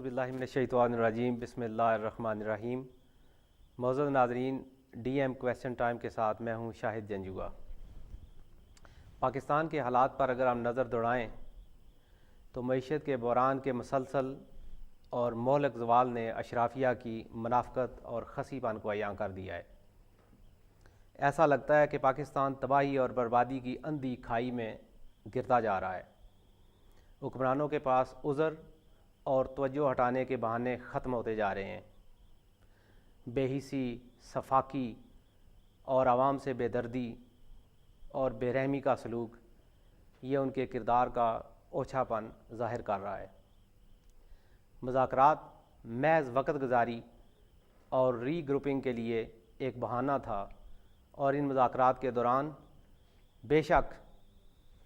اعوذ باللہ من الشیطان الرجیم بسم اللہ الرحمن الرحیم۔ معزز ناظرین، ڈی ایم کویسچن ٹائم کے ساتھ میں ہوں شاہد جنجوعہ۔ پاکستان کے حالات پر اگر ہم نظر دوڑائیں تو معیشت کے بحران کے مسلسل اور مہلک زوال نے اشرافیہ کی منافقت اور خسی پن کو عیاں کر دیا ہے۔ ایسا لگتا ہے کہ پاکستان تباہی اور بربادی کی اندھی کھائی میں گرتا جا رہا ہے۔ حکمرانوں کے پاس عذر اور توجہ ہٹانے کے بہانے ختم ہوتے جا رہے ہیں۔ بے حسی، سفاکی اور عوام سے بے دردی اور بے رحمی کا سلوک یہ ان کے کردار کا اوچھا پن ظاہر کر رہا ہے۔ مذاکرات محض وقت گزاری اور ری گروپنگ کے لیے ایک بہانہ تھا، اور ان مذاکرات کے دوران بے شک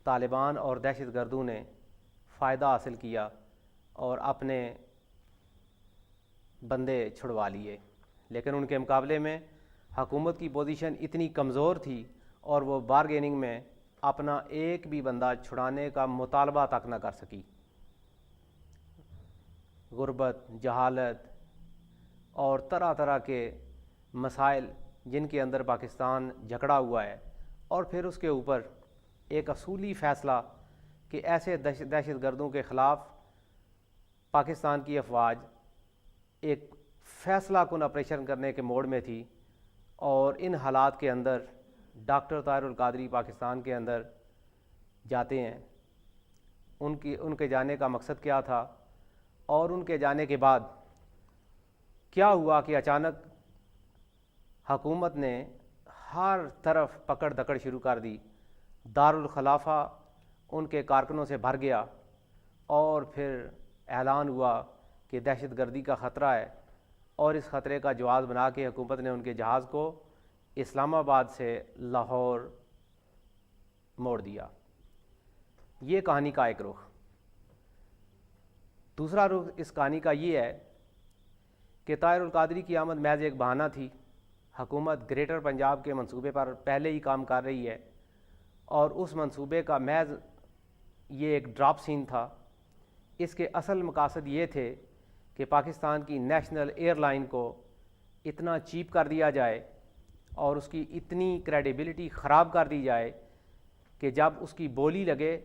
طالبان اور دہشت گردوں نے فائدہ حاصل کیا اور اپنے بندے چھڑوا لیے، لیکن ان کے مقابلے میں حکومت کی پوزیشن اتنی کمزور تھی اور وہ بارگیننگ میں اپنا ایک بھی بندہ چھڑانے کا مطالبہ تک نہ کر سکی۔ غربت، جہالت اور طرح طرح کے مسائل جن کے اندر پاکستان جھگڑا ہوا ہے، اور پھر اس کے اوپر ایک اصولی فیصلہ کہ ایسے دہشت گردوں کے خلاف پاکستان کی افواج ایک فیصلہ کن آپریشن کرنے کے موڈ میں تھی، اور ان حالات کے اندر ڈاکٹر طاہر القادری پاکستان کے اندر جاتے ہیں۔ ان کے جانے کا مقصد کیا تھا، اور ان کے جانے کے بعد کیا ہوا کہ اچانک حکومت نے ہر طرف پکڑ دکڑ شروع کر دی۔ دارالخلافہ ان کے کارکنوں سے بھر گیا، اور پھر اعلان ہوا کہ دہشت گردی کا خطرہ ہے، اور اس خطرے کا جواز بنا کے حکومت نے ان کے جہاز کو اسلام آباد سے لاہور موڑ دیا۔ یہ کہانی کا ایک رخ۔ دوسرا رخ اس کہانی کا یہ ہے کہ طاہر القادری کی آمد محض ایک بہانہ تھی۔ حکومت گریٹر پنجاب کے منصوبے پر پہلے ہی کام کر رہی ہے، اور اس منصوبے کا محض یہ ایک ڈراپ سین تھا۔ اس کے اصل مقاصد یہ تھے کہ پاکستان کی نیشنل ایئر لائن کو اتنا چیپ کر دیا جائے اور اس کی اتنی کریڈیبلٹی خراب کر دی جائے کہ جب اس کی بولی لگے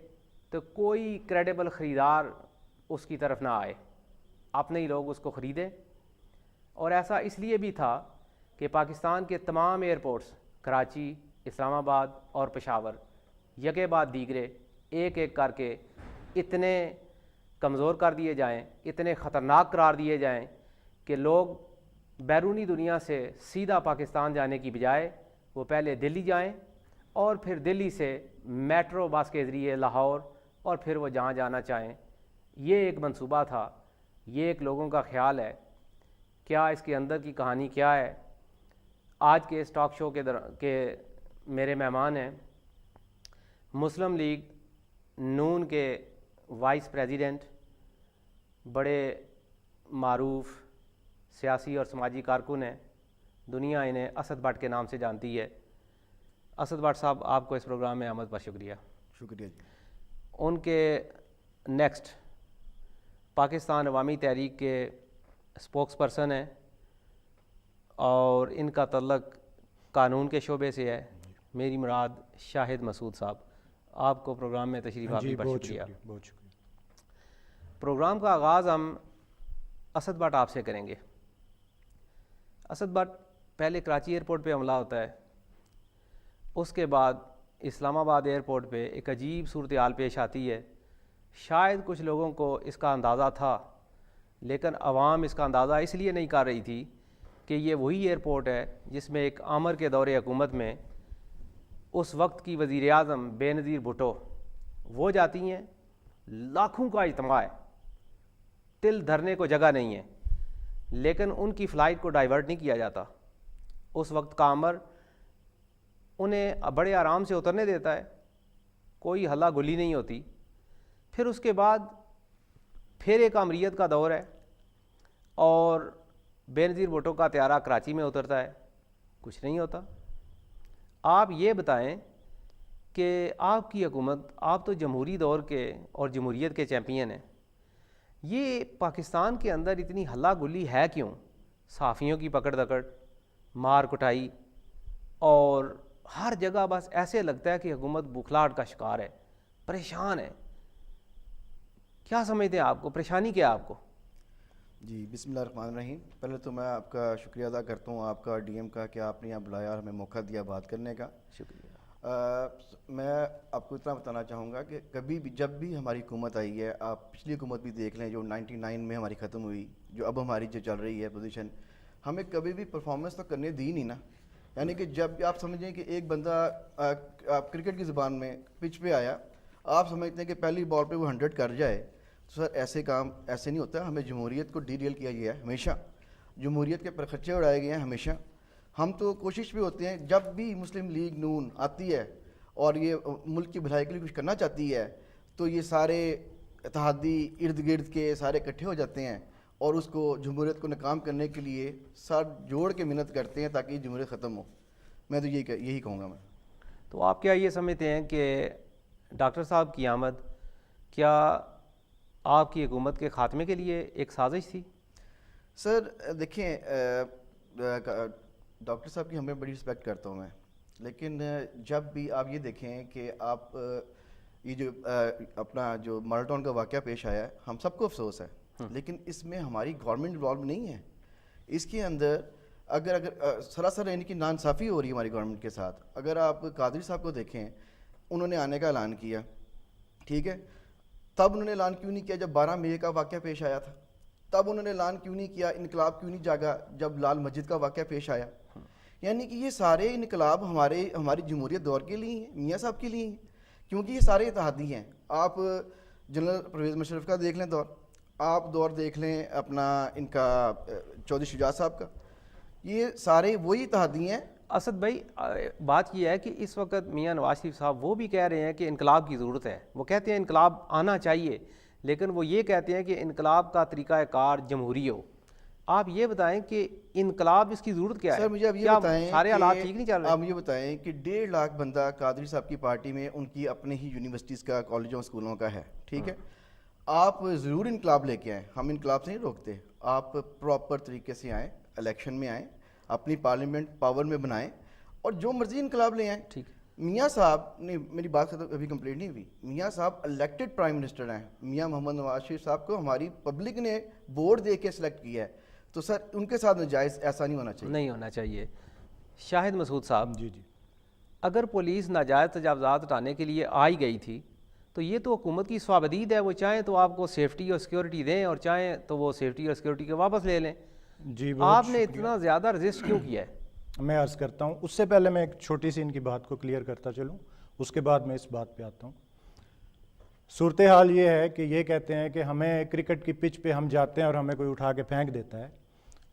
تو کوئی کریڈیبل خریدار اس کی طرف نہ آئے، اپنے ہی لوگ اس کو خریدیں۔ اور ایسا اس لیے بھی تھا کہ پاکستان کے تمام ایئرپورٹس کراچی، اسلام آباد اور پشاور یکے بعد دیگرے ایک ایک کر کے اتنے کمزور کر دیے جائیں، اتنے خطرناک قرار دیے جائیں کہ لوگ بیرونی دنیا سے سیدھا پاکستان جانے کی بجائے وہ پہلے دلی جائیں، اور پھر دلی سے میٹرو بس کے ذریعے لاہور، اور پھر وہ جہاں جانا چاہیں۔ یہ ایک منصوبہ تھا، یہ ایک لوگوں کا خیال ہے۔ کیا اس کے اندر کی کہانی کیا ہے؟ آج کے اس ٹاک شو کے میرے مہمان ہیں مسلم لیگ نون کے وائس پریزیڈنٹ، بڑے معروف سیاسی اور سماجی کارکن ہیں، دنیا انہیں اسد بٹ کے نام سے جانتی ہے۔ اسد بٹ صاحب، آپ کو اس پروگرام میں آمد پر شکریہ۔ شکریہ جی۔ ان کے نیکسٹ پاکستان عوامی تحریک کے اسپوکس پرسن ہیں، اور ان کا تعلق قانون کے شعبے سے ہے، میری مراد شاہد مسعود صاحب۔ آپ کو پروگرام میں تشریف آوری پر شکریہ۔ بہت شکریہ۔ پروگرام کا آغاز ہم اسد بٹ آپ سے کریں گے۔ اسد بٹ، پہلے کراچی ایئرپورٹ پہ حملہ ہوتا ہے، اس کے بعد اسلام آباد ایئرپورٹ پہ ایک عجیب صورتحال پیش آتی ہے۔ شاید کچھ لوگوں کو اس کا اندازہ تھا، لیکن عوام اس کا اندازہ اس لیے نہیں کر رہی تھی کہ یہ وہی ایئرپورٹ ہے جس میں ایک آمر کے دور حکومت میں اس وقت کی وزیر اعظم بے نظیر بھٹو وہ جاتی ہیں، لاکھوں کا اجتماع ہے، تل دھرنے کو جگہ نہیں ہے، لیکن ان کی فلائٹ کو ڈائیورٹ نہیں کیا جاتا۔ اس وقت کا آمر انہیں بڑے آرام سے اترنے دیتا ہے، کوئی ہلا گلی نہیں ہوتی۔ پھر اس کے بعد پھر ایک آمریت کا دور ہے، اور بے نظیر بھٹو کا طیارہ کراچی میں اترتا ہے، کچھ نہیں ہوتا۔ آپ یہ بتائیں کہ آپ کی حکومت، آپ تو جمہوری دور کے اور جمہوریت کے چیمپئن ہیں، یہ پاکستان کے اندر اتنی ہلا گلی ہے کیوں؟ صحافیوں کی پکڑ دکڑ، مار کٹائی، اور ہر جگہ بس ایسے لگتا ہے کہ حکومت بوکھلاہٹ کا شکار ہے، پریشان ہے. کیا سمجھتے ہیں آپ کو پریشانی کیا ہے آپ کو؟ جی بسم اللہ الرحمن الرحیم. پہلے تو میں آپ کا شکریہ ادا کرتا ہوں، آپ کا ڈی ایم کا، کہ آپ نے یہاں بلایا اور ہمیں موقع دیا بات کرنے کا. شکریہ. میں آپ کو اتنا بتانا چاہوں گا کہ کبھی بھی جب بھی ہماری حکومت آئی ہے، آپ پچھلی حکومت بھی دیکھ لیں جو 99 میں ہماری ختم ہوئی، جو اب ہماری جو چل رہی ہے پوزیشن، ہمیں کبھی بھی پرفارمنس تو کرنے دی نہیں نا. یعنی کہ جب بھی آپ سمجھیں کہ ایک بندہ آپ کرکٹ کی زبان میں پچ پہ آیا، آپ سمجھتے ہیں کہ پہلی بال پہ وہ 100 کر جائے، تو سر ایسے کام ایسے نہیں ہوتا. ہمیں جمہوریت کو ڈی ریل کیا گیا ہے، ہمیشہ جمہوریت کے پرخچے اڑائے گئے ہیں ہمیشہ. ہم تو کوشش بھی ہوتے ہیں جب بھی مسلم لیگ نون آتی ہے اور یہ ملک کی بھلائی کے لیے کچھ کرنا چاہتی ہے، تو یہ سارے اتحادی ارد گرد کے سارے اکٹھے ہو جاتے ہیں اور اس کو جمہوریت کو ناکام کرنے کے لیے سر جوڑ کے محنت کرتے ہیں تاکہ جمہوریت ختم ہو. میں تو یہی کہوں گا. میں تو آپ کیا یہ سمجھتے ہیں کہ ڈاکٹر صاحب کی آمد کیا آپ کی حکومت کے خاتمے کے لیے ایک سازش تھی؟ سر دیکھیں، ڈاکٹر صاحب کی ہمیں بڑی رسپیکٹ کرتا ہوں میں، لیکن جب بھی آپ یہ دیکھیں کہ آپ یہ جو اپنا جو مارٹون کا واقعہ پیش آیا ہے، ہم سب کو افسوس ہے، لیکن اس میں ہماری گورنمنٹ انوالو نہیں ہے. اس کے اندر اگر سراسر یعنی کہ ناانصافی ہو رہی ہے ہماری گورنمنٹ کے ساتھ. اگر آپ قادری صاحب کو دیکھیں، انہوں نے آنے کا اعلان کیا، ٹھیک ہے، تب انہوں نے اعلان کیوں نہیں کیا جب 12 مئی کا واقعہ پیش آیا تھا؟ تب انہوں نے اعلان کیوں نہیں کیا، انقلاب کیوں نہیں جاگا جب لال مسجد کا واقعہ پیش آیا؟ یعنی کہ یہ سارے انقلاب ہماری جمہوریت دور کے لیے ہیں، میاں صاحب کے لیے ہیں، کیونکہ یہ سارے اتحادی ہیں. آپ جنرل پرویز مشرف کا دیکھ لیں دور، آپ دور دیکھ لیں اپنا ان کا چودھری شجاعت صاحب کا، یہ سارے وہی اتحادی ہیں. اسد بھائی، بات یہ ہے کہ اس وقت میاں نواز شریف صاحب وہ بھی کہہ رہے ہیں کہ انقلاب کی ضرورت ہے. وہ کہتے ہیں انقلاب آنا چاہیے، لیکن وہ یہ کہتے ہیں کہ انقلاب کا طریقہ کار جمہوری ہو. آپ یہ بتائیں کہ انقلاب اس کی ضرورت کیا ہے؟ سر مجھے اب یہ بتائیں، سارے حالات ٹھیک نہیں چل رہے؟ آپ یہ بتائیں کہ 1.5 لاکھ بندہ قادری صاحب کی پارٹی میں ان کی اپنے ہی یونیورسٹیز کا، کالجوں، اسکولوں کا ہے، ٹھیک ہے. آپ ضرور انقلاب لے کے آئیں، ہم انقلاب سے نہیں روکتے. آپ پراپر طریقے سے آئیں، الیکشن میں آئیں، اپنی پارلیمنٹ پاور میں بنائیں اور جو مرضی انقلاب لے آئیں. ٹھیک. میاں صاحب نے، میری بات ابھی کمپلیٹ نہیں ہوئی، میاں صاحب الیکٹڈ پرائم منسٹر ہیں. میاں محمد نواز شریف صاحب کو ہماری پبلک نے ووٹ دے کے سلیکٹ کیا ہے، تو سر ان کے ساتھ ناجائز ایسا نہیں ہونا چاہیے. نہیں ہونا چاہیے. شاہد مسعود صاحب، جی اگر پولیس ناجائز تجاوزات ہٹانے کے لیے آئی گئی تھی تو یہ تو حکومت کی سوابدید ہے، وہ چاہیں تو آپ کو سیفٹی اور سیکیورٹی دیں اور چاہیں تو وہ سیفٹی اور سیکیورٹی کے واپس لے لیں. جی، آپ نے اتنا زیادہ رجسٹ کیوں کیا ہے؟ میں عرض کرتا ہوں. اس سے پہلے میں ایک چھوٹی سی ان کی بات کو کلیئر کرتا چلوں، اس کے بعد میں اس بات پہ آتا ہوں. صورتحال یہ ہے کہ یہ کہتے ہیں کہ ہمیں کرکٹ کی پچ پہ ہم جاتے ہیں اور ہمیں کوئی اٹھا کے پھینک دیتا ہے.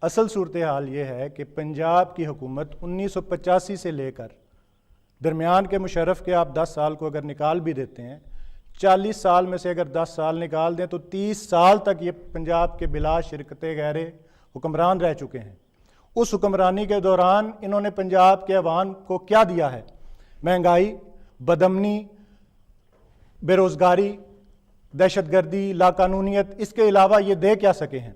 اصل صورتحال یہ ہے کہ پنجاب کی حکومت 1985 سے لے کر درمیان کے مشرف کے آپ 10 سال کو اگر نکال بھی دیتے ہیں، 40 سال میں سے اگر 10 سال نکال دیں تو 30 سال تک یہ پنجاب کے بلا شرکت غیر حکمران رہ چکے ہیں. اس حکمرانی کے دوران انہوں نے پنجاب کے عوام کو کیا دیا ہے؟ مہنگائی، بدامنی، بے روزگاری، دہشت گردی، لاقانونیت، اس کے علاوہ یہ دے کیا سکے ہیں؟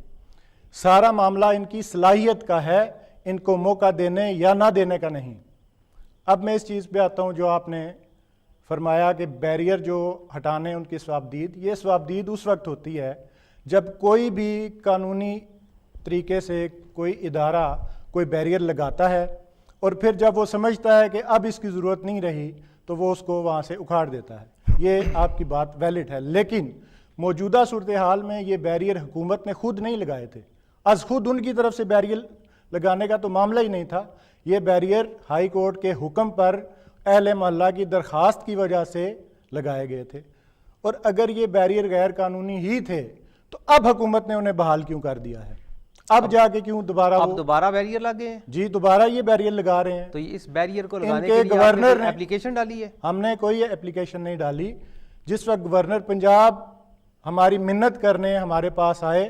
سارا معاملہ ان کی صلاحیت کا ہے، ان کو موقع دینے یا نہ دینے کا نہیں. اب میں اس چیز پہ آتا ہوں جو آپ نے فرمایا کہ بیریئر جو ہٹانے ان کی ثوابدید. یہ ثوابدید اس وقت ہوتی ہے جب کوئی بھی قانونی طریقے سے کوئی ادارہ کوئی بیریئر لگاتا ہے اور پھر جب وہ سمجھتا ہے کہ اب اس کی ضرورت نہیں رہی تو وہ اس کو وہاں سے اکھاڑ دیتا ہے. یہ آپ کی بات ویلڈ ہے، لیکن موجودہ صورتحال میں یہ بیریئر حکومت نے خود نہیں لگائے تھے. از خود ان کی طرف سے بیریئر لگانے کا تو معاملہ ہی نہیں تھا. یہ بیریئر ہائی کورٹ کے حکم پر اہل محلہ کی درخواست کی وجہ سے لگائے گئے تھے. اور اگر یہ بیریئر غیر قانونی ہی تھے تو اب حکومت نے انہیں بحال کیوں کر دیا ہے؟ اب جا کے کیوں دوبارہ بیریئر لگے ہیں؟ جی، دوبارہ یہ بیریئر لگا رہے ہیں. تو اس بیریئر کو لگانے کے لیے آپ نے اپلیکیشن ڈالی ہے؟ ہم نے کوئی اپلیکیشن نہیں ڈالی. جس وقت گورنر پنجاب ہماری منت کرنے ہمارے پاس آئے،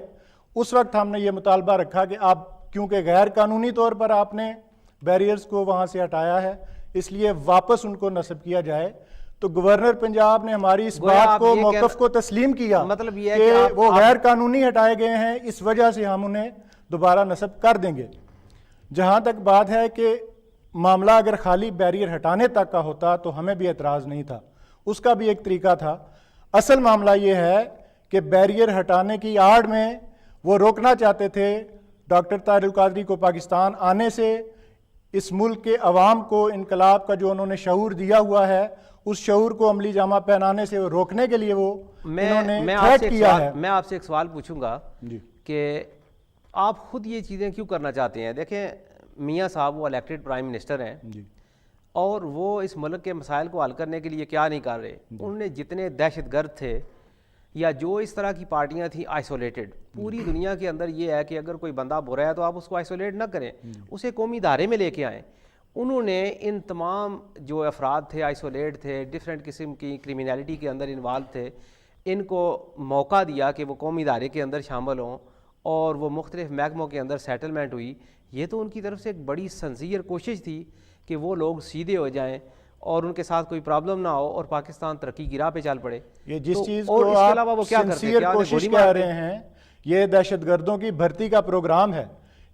اس وقت ہم نے یہ مطالبہ رکھا کہ آپ کیونکہ غیر قانونی طور پر آپ نے بیریئرز کو وہاں سے ہٹایا ہے، اس لیے واپس ان کو نصب کیا جائے. تو گورنر پنجاب نے ہماری اس بات کو موقف کو تسلیم کیا، مطلب یہ ہے کہ وہ غیر قانونی ہٹائے گئے ہیں، اس وجہ سے ہم انہیں دوبارہ نصب کر دیں گے۔ جہاں تک بات ہے کہ معاملہ اگر خالی بیریئر ہٹانے تک کا ہوتا تو ہمیں بھی اعتراض نہیں تھا، اس کا بھی ایک طریقہ تھا۔ اصل معاملہ یہ ہے کہ بیریئر ہٹانے کی آڑ میں وہ روکنا چاہتے تھے ڈاکٹر طاہر القادری کو پاکستان آنے سے، اس ملک کے عوام کو انقلاب کا جو انہوں نے شعور دیا ہوا ہے اس شعور کو عملی جامہ پہنانے سے روکنے کے لیے وہ انہوں نے تھریٹ کیا ہے۔ میں آپ سے ایک سوال پوچھوں گا جی کہ آپ خود یہ چیزیں کیوں کرنا چاہتے ہیں؟ دیکھیں میاں صاحب وہ الیکٹڈ پرائم منسٹر ہیں جی اور وہ اس ملک کے مسائل کو حل کرنے کے لیے کیا نہیں کر رہے؟ انہوں نے جتنے دہشت گرد تھے یا جو اس طرح کی پارٹیاں تھیں آئسولیٹڈ، پوری دنیا کے اندر یہ ہے کہ اگر کوئی بندہ برا ہے تو آپ اس کو آئسولیٹ نہ کریں، اسے قومی ادارے میں لے کے آئیں۔ انہوں نے ان تمام جو افراد تھے آئسولیٹ تھے، ڈفرینٹ قسم کی کرمینالٹی کے اندر انوالو تھے، ان کو موقع دیا کہ وہ قومی ادارے کے اندر شامل ہوں اور وہ مختلف محکموں کے اندر سیٹلمنٹ ہوئی۔ یہ تو ان کی طرف سے ایک بڑی سنسیئر کوشش تھی کہ وہ لوگ سیدھے ہو جائیں اور ان کے ساتھ کوئی پرابلم نہ ہو اور پاکستان ترقی کی راہ پہ چل پڑے۔ یہ جس چیز اور کو اس کے آپ علاوہ وہ کیا کرتے ہیں؟ سنسیئر کوشش کہہ رہے ہیں، یہ دہشت گردوں کی بھرتی کا پروگرام ہے۔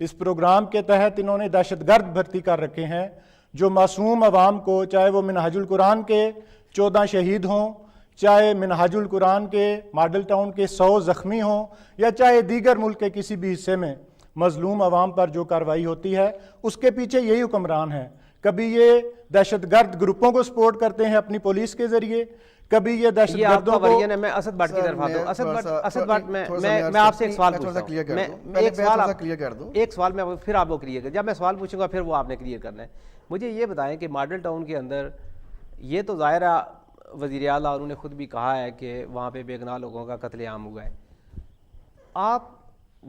اس پروگرام کے تحت انہوں نے دہشت گرد بھرتی کر رکھے ہیں جو معصوم عوام کو، چاہے وہ منہاج القرآن کے 14 شہید ہوں، چاہے منہاج القرآن کے ماڈل ٹاؤن کے 100 زخمی ہوں، یا چاہے دیگر ملک کے کسی بھی حصے میں مظلوم عوام پر جو کارروائی ہوتی ہے اس کے پیچھے یہی حکمران ہیں۔ کبھی یہ دہشت گرد گروپوں کو سپورٹ کرتے ہیں اپنی پولیس کے ذریعے، کبھی یہ دہشت گردوں کو۔ میں اسد بٹ کی طرف آتا ہوں۔ اسد بٹ میں آپ سے ایک سوال پوچھتا ہوں، ایک سوال میں پھر آپ کو کلیئر کر، جب میں سوال پوچھوں گا پھر وہ آپ نے کلیئر کرنا ہے۔ مجھے یہ بتائیں کہ ماڈل ٹاؤن کے اندر یہ تو ظاہرہ وزیر اعلیٰ انہوں نے خود بھی کہا ہے کہ وہاں پہ بے گناہ لوگوں کا قتل عام ہوا ہے، آپ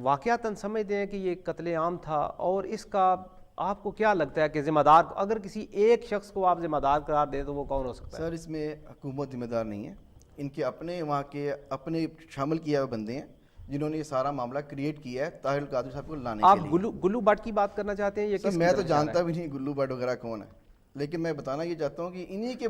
واقعتاً سمجھتے ہیں کہ یہ قتل عام تھا؟ اور اس کا آپ کو کیا لگتا ہے کہ ذمہ دار، اگر کسی ایک شخص کو آپ ذمہ دار قرار دیں تو وہ کون ہو سکتا ہے؟ سر اس میں حکومت ذمہ دار نہیں ہے، ان کے اپنے وہاں کے اپنے شامل کیا ہوئے بندے ہیں جنہوں نے یہ سارا معاملہ کریٹ کیا ہے طاہر القادری صاحب کو لانے کے لیے۔ آپ گلو بٹ کی بات کرنا چاہتے ہیں؟ یہ میں تو جانتا بھی نہیں گلو بٹ وغیرہ کون ہے، لیکن میں بتانا یہ چاہتا ہوں کہ انہی کے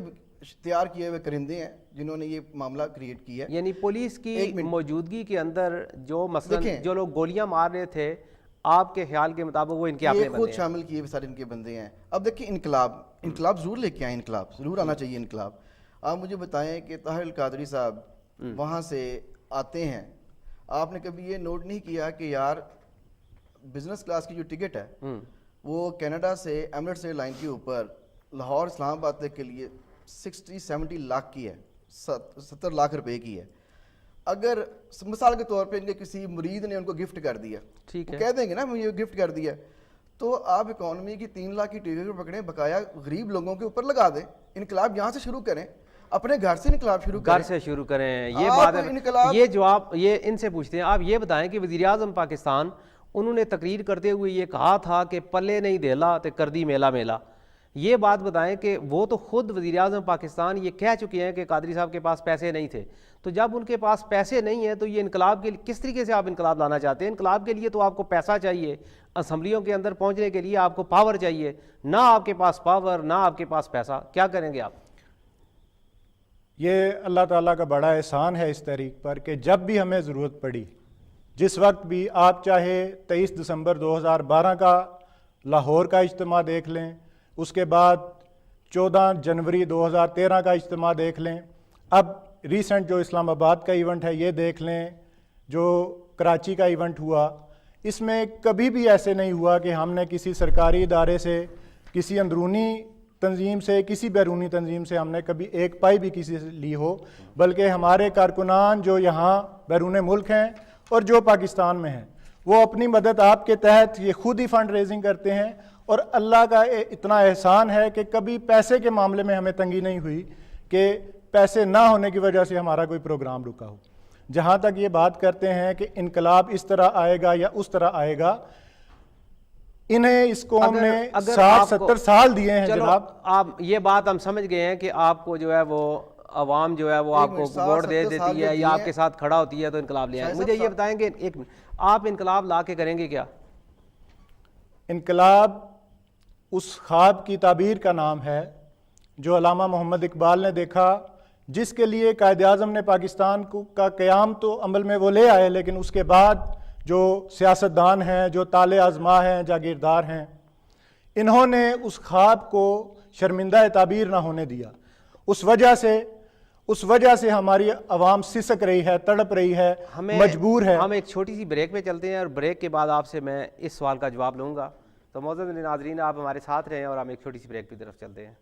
تیار کیے ہوئے کرندے ہیں جنہوں نے یہ معاملہ کریٹ کیا ہے۔ یعنی پولیس کی موجودگی کے اندر جو مثلا جو لوگ گولیاں مار رہے تھے آپ کے خیال کے مطابق وہ ان کے اپنے بندے ہیں، خود شامل کیے سارے ان کے بندے ہیں۔ اب دیکھیں انقلاب ضرور لے کے آئیں، انقلاب ضرور آنا چاہیے انقلاب۔ آپ مجھے بتائیں کہ طاہر القادری صاحب وہاں سے آتے ہیں، آپ نے کبھی یہ نوٹ نہیں کیا کہ یار بزنس کلاس کی جو ٹکٹ ہے وہ کینیڈا سے ایمریٹس ایئر لائن کے اوپر لاہور اسلام آباد تک کے لیے 60-70 لاکھ کی ہے، 70 لاکھ روپے کی ہے۔ اگر مثال کے طور پہ ان کے کسی مرید نے ان کو گفٹ کر دیا، ٹھیک ہے، کہہ دیں گے نا مجھے گفٹ کر دیا، تو آپ اکانومی کی 3 لاکھ کی ٹکٹ پکڑیں، بقایا غریب لوگوں کے اوپر لگا دیں۔ انقلاب یہاں سے شروع کریں، اپنے گھر سے انقلاب شروع کریں، گھر سے شروع کریں۔ یہ بات ہے، یہ جواب یہ ان سے پوچھتے ہیں۔ آپ یہ بتائیں کہ وزیر اعظم پاکستان انہوں نے تقریر کرتے ہوئے یہ کہا تھا کہ پلے نہیں دیلا تے کر دی میلا میلا، یہ بات بتائیں کہ وہ تو خود وزیر اعظم پاکستان یہ کہہ چکے ہیں کہ قادری صاحب کے پاس پیسے نہیں تھے، تو جب ان کے پاس پیسے نہیں ہیں تو یہ انقلاب کے کس طریقے سے آپ انقلاب لانا چاہتے ہیں؟ انقلاب کے لیے تو آپ کو پیسہ چاہیے، اسمبلیوں کے اندر پہنچنے کے لیے آپ کو پاور چاہیے، نہ آپ کے پاس پاور نہ آپ کے پاس پیسہ، کیا کریں گے آپ؟ یہ اللہ تعالیٰ کا بڑا احسان ہے اس تحریک پر کہ جب بھی ہمیں ضرورت پڑی، جس وقت بھی، آپ چاہے 23 دسمبر 2012 کا لاہور کا اجتماع دیکھ لیں، اس کے بعد 14 جنوری 2013 کا اجتماع دیکھ لیں، اب ریسنٹ جو اسلام آباد کا ایونٹ ہے یہ دیکھ لیں، جو کراچی کا ایونٹ ہوا، اس میں کبھی بھی ایسے نہیں ہوا کہ ہم نے کسی سرکاری ادارے سے، کسی اندرونی تنظیم سے، کسی بیرونی تنظیم سے ہم نے کبھی ایک پائی بھی کسی سے لی ہو، بلکہ ہمارے کارکنان جو یہاں بیرون ملک ہیں اور جو پاکستان میں ہیں وہ اپنی مدد آپ کے تحت یہ خود ہی فنڈ ریزنگ کرتے ہیں، اور اللہ کا اتنا احسان ہے کہ کبھی پیسے کے معاملے میں ہمیں تنگی نہیں ہوئی کہ پیسے نہ ہونے کی وجہ سے ہمارا کوئی پروگرام رکا ہو۔ جہاں تک یہ بات کرتے ہیں کہ انقلاب اس طرح آئے گا یا اس طرح آئے گا، انہیں اس قوم نے 60-70 سال دیے ہیں جناب۔ آپ یہ بات ہم سمجھ گئے ہیں کہ آپ کو جو ہے وہ عوام جو ہے وہ آپ کو ووٹ دے دیتی ہے یا آپ کے ساتھ کھڑا ہوتی ہے تو انقلاب لے آئیں۔ مجھے یہ بتائیں کہ ایک آپ انقلاب لا کے کریں گے کیا؟ انقلاب اس خواب کی تعبیر کا نام ہے جو علامہ محمد اقبال نے دیکھا، جس کے لیے قائد اعظم نے پاکستان کا قیام تو عمل میں وہ لے آئے، لیکن اس کے بعد جو سیاستدان ہیں، جو طالع آزما ہیں، جاگیردار ہیں، انہوں نے اس خواب کو شرمندہ تعبیر نہ ہونے دیا۔ اس وجہ سے ہماری عوام سسک رہی ہے، تڑپ رہی ہے، مجبور ہے۔ ہم ایک چھوٹی سی بریک میں چلتے ہیں اور بریک کے بعد آپ سے میں اس سوال کا جواب لوں گا۔ تو معزز ناظرین، آپ ہمارے ساتھ رہیں اور ہم ایک چھوٹی سی بریک کی طرف چلتے ہیں۔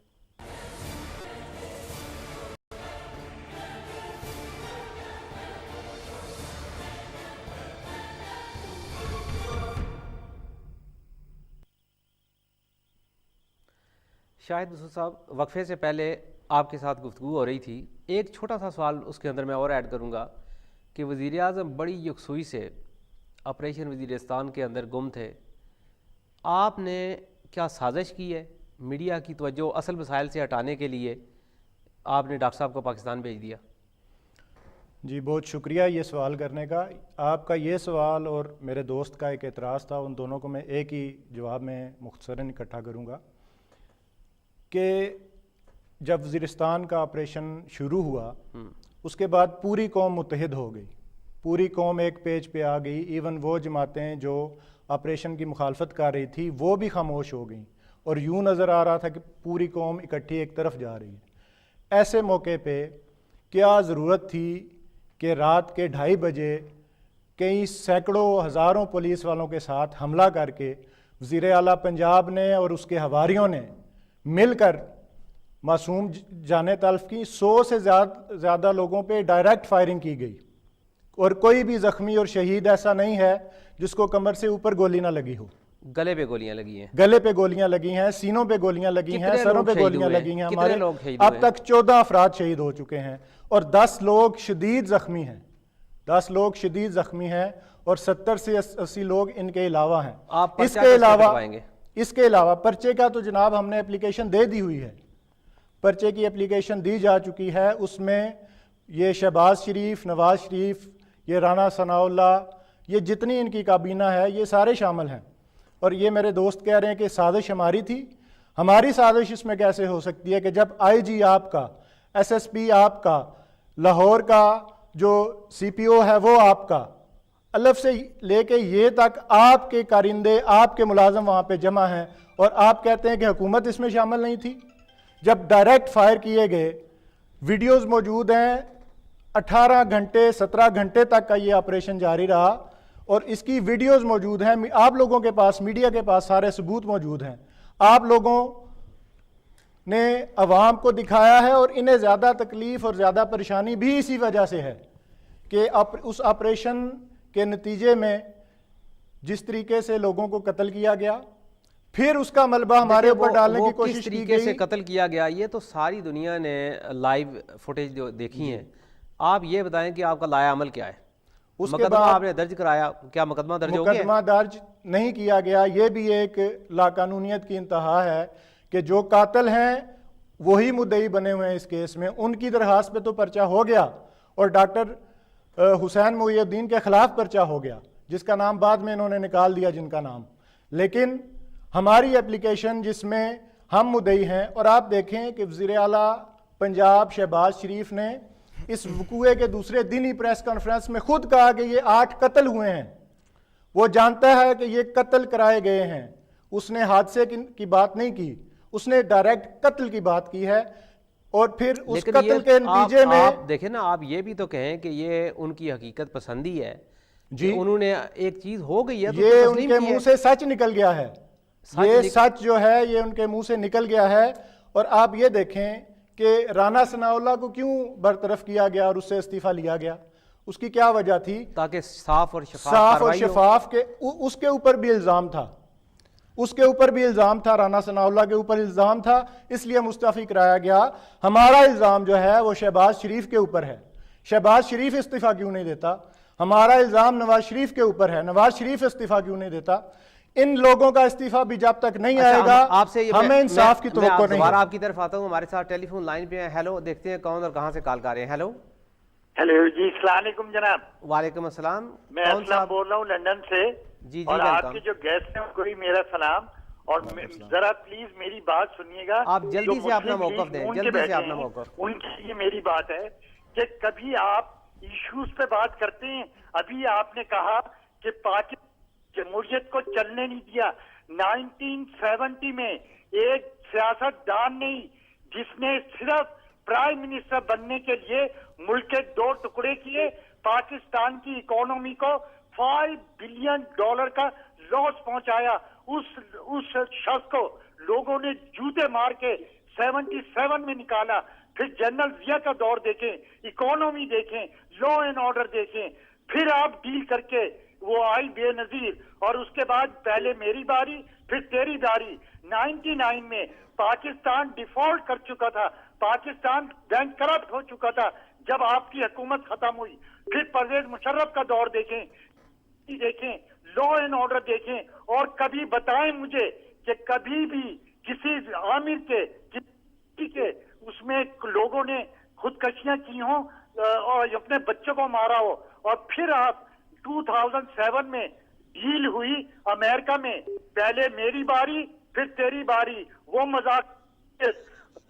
شاہد مسعود صاحب، وقفے سے پہلے آپ کے ساتھ گفتگو ہو رہی تھی، ایک چھوٹا سا سوال اس کے اندر میں اور ایڈ کروں گا کہ وزیر اعظم بڑی یکسوئی سے آپریشن وزیرستان کے اندر گم تھے، آپ نے کیا سازش کی ہے؟ میڈیا کی توجہ اصل مسائل سے ہٹانے کے لیے آپ نے ڈاکٹر صاحب کو پاکستان بھیج دیا۔ جی بہت شکریہ یہ سوال کرنے کا۔ آپ کا یہ سوال اور میرے دوست کا ایک اعتراض تھا، ان دونوں کو میں ایک ہی جواب میں مختصراً اکٹھا کروں گا کہ جب وزیرستان کا آپریشن شروع ہوا اس کے بعد پوری قوم متحد ہو گئی، پوری قوم ایک پیج پہ آ گئی، ایون وہ جماعتیں جو آپریشن کی مخالفت کر رہی تھی وہ بھی خاموش ہو گئیں، اور یوں نظر آ رہا تھا کہ پوری قوم اکٹھی ایک طرف جا رہی ہے۔ ایسے موقع پہ کیا ضرورت تھی کہ رات کے 2:30 بجے کئی سینکڑوں ہزاروں پولیس والوں کے ساتھ حملہ کر کے وزیر اعلیٰ پنجاب نے اور اس کے حواریوں نے مل کر معصوم جانیں تلف کی؟ 100 سے زیادہ لوگوں پہ ڈائریکٹ فائرنگ کی گئی، اور کوئی بھی زخمی اور شہید ایسا نہیں ہے جس کو کمر سے اوپر گولی نہ لگی ہو۔ گلے پہ گولیاں لگی ہیں، گلے پہ گولیاں لگی ہیں، سینوں پہ گولیاں لگی ہیں، سروں پہ گولیاں لگی ہیں۔ ہمارے اب تک 14 افراد شہید ہو چکے ہیں اور 10 لوگ شدید زخمی ہیں، 10 لوگ شدید زخمی ہیں، اور 70 سے 80 لوگ ان کے علاوہ ہیں۔ اس کے علاوہ پرچے کا تو جناب ہم نے اپلیکیشن دے دی ہوئی ہے، پرچے کی اپلیکیشن دی جا چکی ہے، اس میں یہ شہباز شریف، نواز شریف، یہ رانا ثناء اللہ، یہ جتنی ان کی کابینہ ہے یہ سارے شامل ہیں۔ اور یہ میرے دوست کہہ رہے ہیں کہ سازش ہماری تھی۔ ہماری سازش اس میں کیسے ہو سکتی ہے کہ جب آئی جی آپ کا، ایس ایس پی آپ کا، لاہور کا جو سی پی او ہے وہ آپ کا، الف سے لے کے یہ تک آپ کے کارندے، آپ کے ملازم وہاں پہ جمع ہیں، اور آپ کہتے ہیں کہ حکومت اس میں شامل نہیں تھی؟ جب ڈائریکٹ فائر کیے گئے، ویڈیوز موجود ہیں، 18 گھنٹے 17 گھنٹے تک کا یہ آپریشن جاری رہا، اور اس کی ویڈیوز موجود ہیں، آپ لوگوں کے پاس، میڈیا کے پاس سارے ثبوت موجود ہیں۔ آپ لوگوں نے عوام کو دکھایا ہے، اور انہیں زیادہ تکلیف اور زیادہ پریشانی بھی اسی وجہ سے ہے کہ اس آپریشن کے نتیجے میں جس طریقے سے لوگوں کو قتل کیا گیا، پھر اس کا ملبہ ہمارے اوپر ڈالنے کی کوشش کی گئی۔ کس طریقے سے قتل کیا گیا یہ تو ساری دنیا نے لائیو فوٹیج جو دیکھی ہیں۔ آپ یہ بتائیں کہ آپ کا لائحہ عمل کیا ہے؟ مقدمہ آپ نے درج کرایا، کیا مقدمہ درج ہو گیا؟ مقدمہ درج نہیں کیا گیا، یہ بھی ایک لاقانونیت کی انتہا ہے کہ جو قاتل ہیں وہی مدعی بنے ہوئے ہیں اس کیس میں، ان کی درخواست پہ تو پرچہ ہو گیا، اور ڈاکٹر حسین محی الدین کے خلاف پرچہ ہو گیا، جس کا نام بعد میں انہوں نے نکال دیا جن کا نام۔ لیکن ہماری اپلیکیشن جس میں ہم مدعی ہیں، اور آپ دیکھیں کہ وزیر اعلیٰ پنجاب شہباز شریف نے اس وقوعے کے دوسرے دن ہی پریس کانفرنس میں خود کہا کہ یہ 8 قتل ہوئے ہیں۔ وہ جانتا ہے کہ یہ قتل کرائے گئے ہیں، اس نے حادثے کی بات نہیں کی، اس نے ڈائریکٹ قتل کی بات کی ہے، اور پھر اس قتل کے نتیجے میں آپ دیکھیں نا، آپ یہ بھی تو کہیں کہ یہ ان کی حقیقت پسندی ہے جی، انہوں نے ایک چیز ہو گئی ہے، یہ ان کے منہ سے سچ نکل گیا ہے، یہ سچ جو ہے یہ ان کے منہ سے نکل گیا ہے۔ اور آپ یہ دیکھیں کہ رانا ثناء اللہ کو کیوں برطرف کیا گیا اور اس سے استعفیٰ لیا گیا، اس کی کیا وجہ تھی؟ تاکہ صاف اور شفاف کے اس کے اوپر بھی الزام تھا، اس کے اوپر بھی الزام تھا، رانا ثناء اللہ کے اوپر الزام تھا، اس لیے مستعفی کرایا گیا۔ ہمارا الزام جو ہے وہ شہباز شریف کے اوپر ہے، شہباز شریف استعفیٰ کیوں نہیں دیتا؟ ہمارا الزام نواز شریف کے اوپر ہے، نواز شریف استعفیٰ کیوں نہیں دیتا؟ ان لوگوں کا استعفیٰ بھی جب تک نہیں آئے گا ہمیں انصاف کی توقع نہیں ہے۔ دوبارہ آپ کی طرف آتا ہوں، ہمارے ساتھ ٹیلی فون لائن پہ ہیں۔ ہیلو، دیکھتے ہیں کون اور کہاں سے کال کر رہے ہیں۔ ہیلو جی، السلام علیکم جناب۔ وعلیکم السلام، میں اسلام بول رہا ہوں لندن سے۔ جی اور آپ کے جو گیسٹ ہیں کوئی میرا سلام، اور ذرا پلیز میری بات سنیے گا. آپ جلدی سے اپنا موقف دیں, جلدی سے اپنا موقف. ان کے لیے میری بات ہے کہ کبھی آپ ایشوز پہ بات کرتے ہیں. ابھی آپ نے کہا کہ پاکستان جمہوریت کو چلنے نہیں دیا. 1970 میں ایک سیاست دان نہیں جس نے صرف پرائم منسٹر بننے کے لیے ملک کے 2 ٹکڑے کیے, پاکستان کی اکانومی کو $5 بلین کا لاس پہنچایا. اس شخص کو لوگوں نے جوتے مار کے 77 میں نکالا. پھر جنرل ضیاء کا دور دیکھیں, اکانومی دیکھیں, لا اینڈ آرڈر دیکھیں, پھر آپ ڈیل کر کے وہ آئی بے نظیر. اور اس کے بعد پہلے میری باری پھر تیری باری. 99 میں پاکستان ڈیفالٹ کر چکا تھا, پاکستان بینک کرپٹ ہو چکا تھا جب آپ کی حکومت ختم ہوئی. پھر پرویز مشرف کا دور دیکھیں, لا اینڈ آرڈر دیکھیں, اور کبھی بتائیں مجھے کہ کبھی بھی کسی عامر کے اس میں لوگوں نے خودکشیاں کی ہوں اور اپنے بچوں کو مارا ہو. اور پھر آپ 2007 میں ڈیل ہوئی امریکہ میں, پہلے میری باری پھر تیری باری. وہ مذاق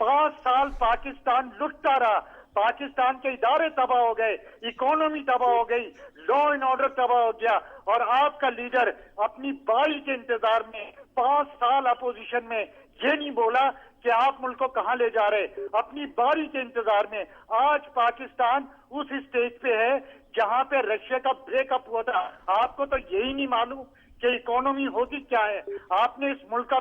5 سال پاکستان لٹتا رہا, پاکستان کے ادارے تباہ ہو گئے, اکانومی تباہ ہو گئی, لا اینڈ آرڈر تباہ ہو گیا. اور آپ کا لیڈر اپنی باری کے انتظار میں 5 سال اپوزیشن میں یہ نہیں بولا کہ آپ ملک کو کہاں لے جا رہے. اپنی باری کے انتظار میں آج پاکستان اس اسٹیج پہ ہے جہاں پہ رشیا کا بریک اپ ہوا تھا. آپ کو تو یہی نہیں معلوم کہ اکانومی ہوتی کیا ہے. آپ نے اس ملک کا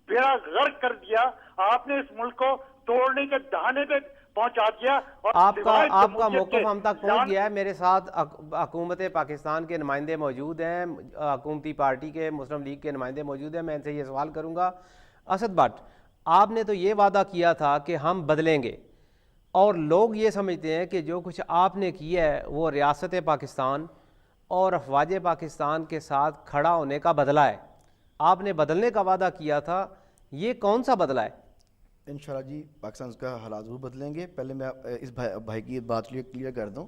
بیڑا غرق کر دیا, آپ نے اس ملک کو توڑنے کے دہانے پہ پہنچا دیا. اور آپ کا موقف ہم تک پہنچ گیا ہے. میرے ساتھ حکومت پاکستان کے نمائندے موجود ہیں, حکومتی پارٹی کے مسلم لیگ کے نمائندے موجود ہیں. میں ان سے یہ سوال کروں گا, اسد بٹ آپ نے تو یہ وعدہ کیا تھا کہ ہم بدلیں گے, اور لوگ یہ سمجھتے ہیں کہ جو کچھ آپ نے کیا ہے وہ ریاست پاکستان اور افواج پاکستان کے ساتھ کھڑا ہونے کا بدلہ ہے. آپ نے بدلنے کا وعدہ کیا تھا, یہ کون سا بدلہ ہے؟ انشاءاللہ جی پاکستان کا حالات ضرور بدلیں گے. پہلے میں اس بھائی کی بات کلیئر کر دوں